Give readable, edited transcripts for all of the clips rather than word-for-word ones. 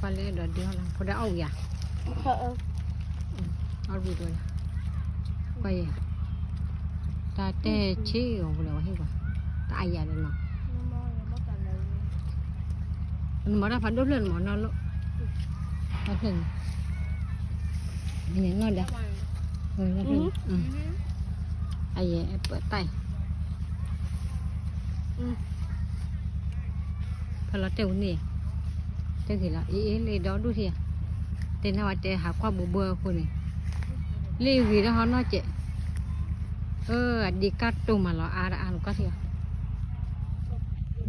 qua lấy đợt đi là có đã âu à âu đi rồi quay ta tê chi rồi là hay quá ta ai vậy nó mà đã phải đốt lên mà nó đốt lên nhìn ngon đấy rồi nó lên ai vậy bữa tay phải là trâu nè trâu thì là ý lấy đó đôi thì tên nào để hạ qua bùa bùa của này lấy gì đó họ nói chị đi cắt trâu mà nó ăn cắt thì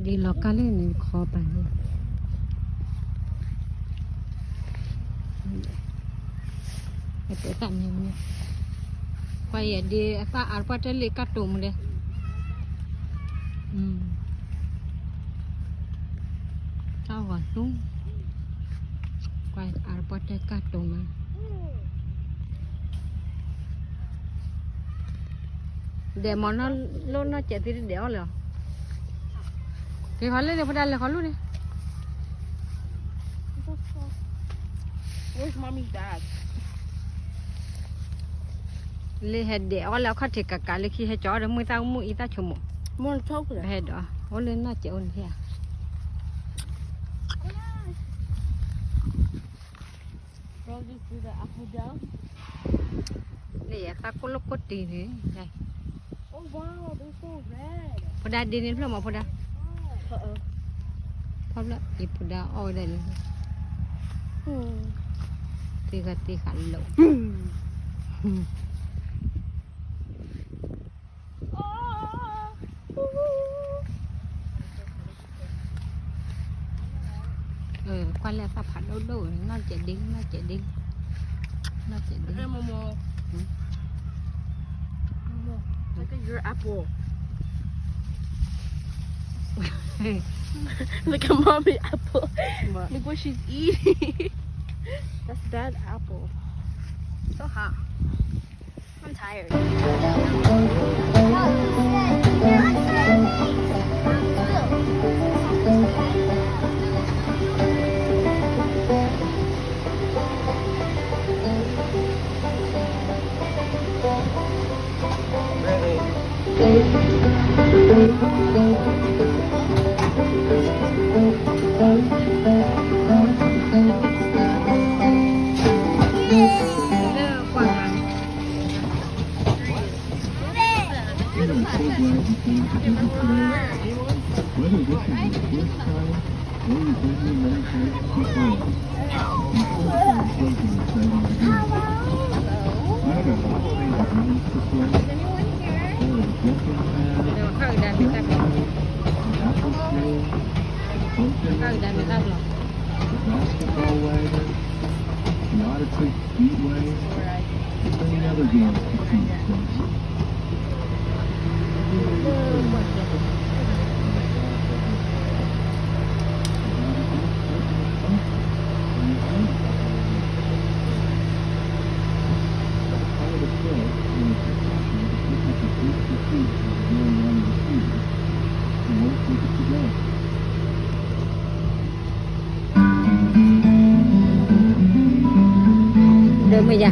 đi lọc cá lên này khó bàn đi cái tạm này nha quay đi pha ăn qua trên lấy cắt trâu mà đây sao còn đúng quay ăn qua trên cắt trâu mà để mà nó chạy thì đéo rồi cái khó lên đi phải đặt là khó luôn đi. Where's mommy's bag? Lấy hết đéo là khó thì cả lấy khi hết chó rồi mới tao mua ít ta chồng More chocolate. hết đó ó lên nó chạy ôn thế Bro, just do the apple gel. để ta có lúc có tiền thế đây Oh wow, they're so red. phải đặt đi đến lúc mà phải đặt pháp là ít phải đặt ôi đây thì khăn lẩu qua lại pháp hạt đâu nó chạy đi Hey, Momo. Momo, look at your apple. Look at mommy's apple. What? Look what she's eating. That's bad apple. So hot. I'm tired. Basketball wagon, the Odyssey Speedway, and many other games to choose from. Được mày dạ